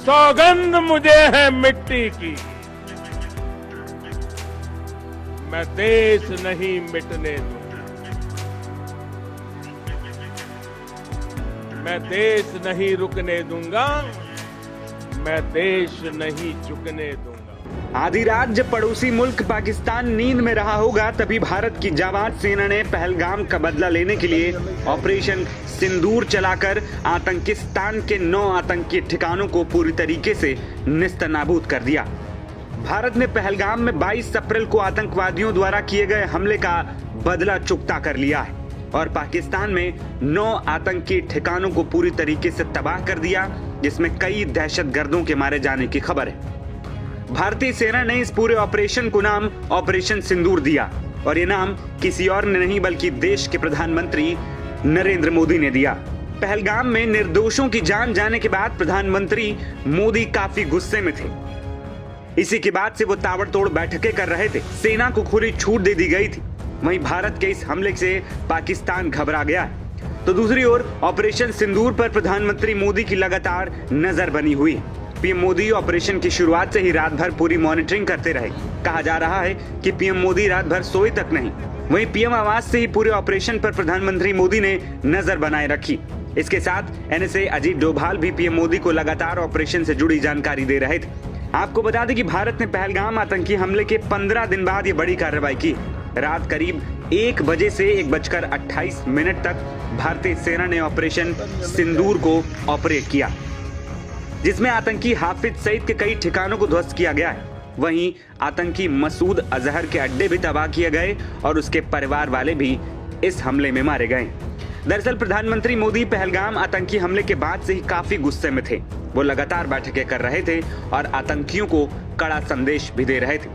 सौगंध मुझे है मिट्टी की, मैं देश नहीं मिटने दूंगा, मैं देश नहीं रुकने दूंगा, मैं देश नहीं झुकने दूंगा। आधी रात जब पड़ोसी मुल्क पाकिस्तान नींद में रहा होगा, तभी भारत की जाबाज सेना ने पहलगाम का बदला लेने के लिए ऑपरेशन सिंदूर चलाकर आतंकिस्तान के 9 आतंकी ठिकानों को पूरी तरीके से निस्तनाबूद कर दिया। भारत ने पहलगाम में 22 अप्रैल को आतंकवादियों द्वारा किए गए हमले का बदला चुकता कर लिया है और पाकिस्तान में 9 आतंकी ठिकानों को पूरी तरीके से तबाह कर दिया, जिसमें कई दहशतगर्दों के मारे जाने की खबर है। भारतीय सेना ने इस पूरे ऑपरेशन को नाम ऑपरेशन सिंदूर दिया और ये नाम किसी और ने नहीं बल्कि देश के प्रधानमंत्री नरेंद्र मोदी ने दिया। पहलगाम में निर्दोषों की जान जाने के बाद प्रधानमंत्री मोदी काफी गुस्से में थे। इसी के बाद से वो ताबड़तोड़ बैठकें कर रहे थे। सेना को खुली छूट दे दी गई थी। वहीं भारत के इस हमले से पाकिस्तान घबरा गया है। तो दूसरी ओर ऑपरेशन सिंदूर पर प्रधानमंत्री मोदी की लगातार नजर बनी हुई है। पीएम मोदी ऑपरेशन की शुरुआत से ही रात भर पूरी मॉनिटरिंग करते रहे। कहा जा रहा है कि पीएम मोदी रात भर सोए तक नहीं। वहीं पीएम आवास से ही पूरे ऑपरेशन पर प्रधानमंत्री मोदी ने नजर बनाए रखी। इसके साथ एनएसए अजीत डोभाल भी पीएम मोदी को लगातार ऑपरेशन से जुड़ी जानकारी दे रहे थे। आपको बता दें कि भारत ने पहलगाम आतंकी हमले के 15 दिन बाद ये बड़ी कार्रवाई की। रात करीब 1 बजे से 1:28 तक भारतीय सेना ने ऑपरेशन सिंदूर को ऑपरेट किया, जिसमें आतंकी हाफिज सईद के कई ठिकानों को ध्वस्त किया गया है। वहीं आतंकी मसूद अजहर के अड्डे भी तबाह किए गए और उसके परिवार वाले भी इस हमले में मारे गए। दरअसल प्रधानमंत्री मोदी पहलगाम आतंकी हमले के बाद से ही काफी गुस्से में थे। वो लगातार बैठकें कर रहे थे और आतंकियों को कड़ा संदेश भी दे रहे थे।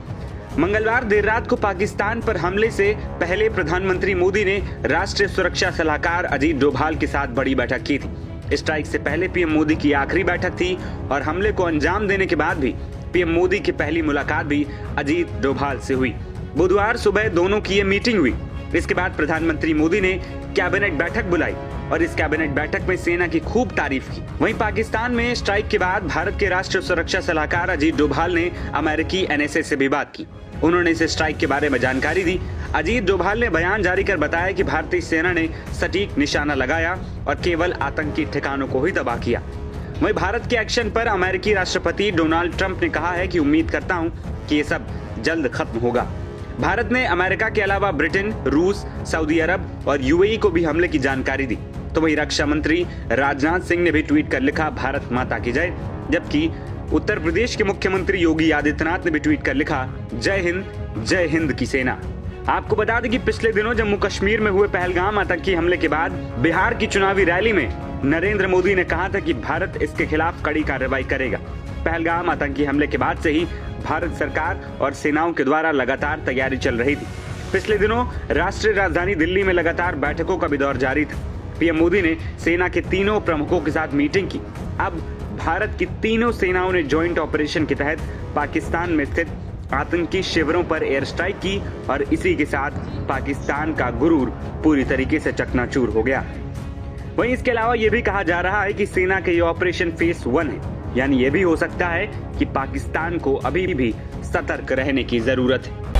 मंगलवार देर रात को पाकिस्तान पर हमले से पहले प्रधानमंत्री मोदी ने राष्ट्रीय सुरक्षा सलाहकार अजीत डोभाल के साथ बड़ी बैठक की थी। स्ट्राइक से पहले पीएम मोदी की आखिरी बैठक थी और हमले को अंजाम देने के बाद भी पीएम मोदी की पहली मुलाकात भी अजीत डोभाल से हुई। बुधवार सुबह दोनों की ये मीटिंग हुई। इसके बाद प्रधानमंत्री मोदी ने कैबिनेट बैठक बुलाई और इस कैबिनेट बैठक में सेना की खूब तारीफ की। वहीं पाकिस्तान में स्ट्राइक के बाद भारत के राष्ट्रीय सुरक्षा सलाहकार अजीत डोभाल ने अमेरिकी एनएसए से भी बात की। उन्होंने इस स्ट्राइक के बारे में जानकारी दी। अजीत डोभाल ने बयान जारी कर बताया कि भारतीय सेना ने सटीक निशाना लगाया और केवल आतंकी ठिकानों को ही तबाह किया। वहीं भारत के एक्शन पर अमेरिकी राष्ट्रपति डोनाल्ड ट्रंप ने कहा है कि उम्मीद करता हूं कि ये सब जल्द खत्म होगा। भारत ने अमेरिका के अलावा ब्रिटेन, रूस, सऊदी अरब और यूएई को भी हमले की जानकारी दी। तो वहीं रक्षा मंत्री राजनाथ सिंह ने भी ट्वीट कर लिखा, भारत माता की जय। जबकि उत्तर प्रदेश के मुख्यमंत्री योगी आदित्यनाथ ने भी ट्वीट कर लिखा, जय हिंद की सेना। आपको बता दें कि पिछले दिनों जम्मू कश्मीर में हुए पहलगाम आतंकी हमले के बाद बिहार की चुनावी रैली में नरेंद्र मोदी ने कहा था कि भारत इसके खिलाफ कड़ी कार्रवाई करेगा। पहलगाम आतंकी हमले के बाद से ही भारत सरकार और सेनाओं के द्वारा लगातार तैयारी चल रही थी। पिछले दिनों राष्ट्रीय राजधानी दिल्ली में लगातार बैठकों का भी दौर जारी था। पीएम मोदी ने सेना के तीनों प्रमुखों के साथ मीटिंग की। अब भारत की तीनों सेनाओं ने ज्वाइंट ऑपरेशन के तहत पाकिस्तान में स्थित आतंकी शिविरों पर एयर स्ट्राइक की और इसी के साथ पाकिस्तान का गुरूर पूरी तरीके से चकनाचूर हो गया। वहीं इसके अलावा यह भी कहा जा रहा है कि सेना के ये ऑपरेशन फेज 1 है, यानी ये भी हो सकता है कि पाकिस्तान को अभी भी सतर्क रहने की जरूरत है।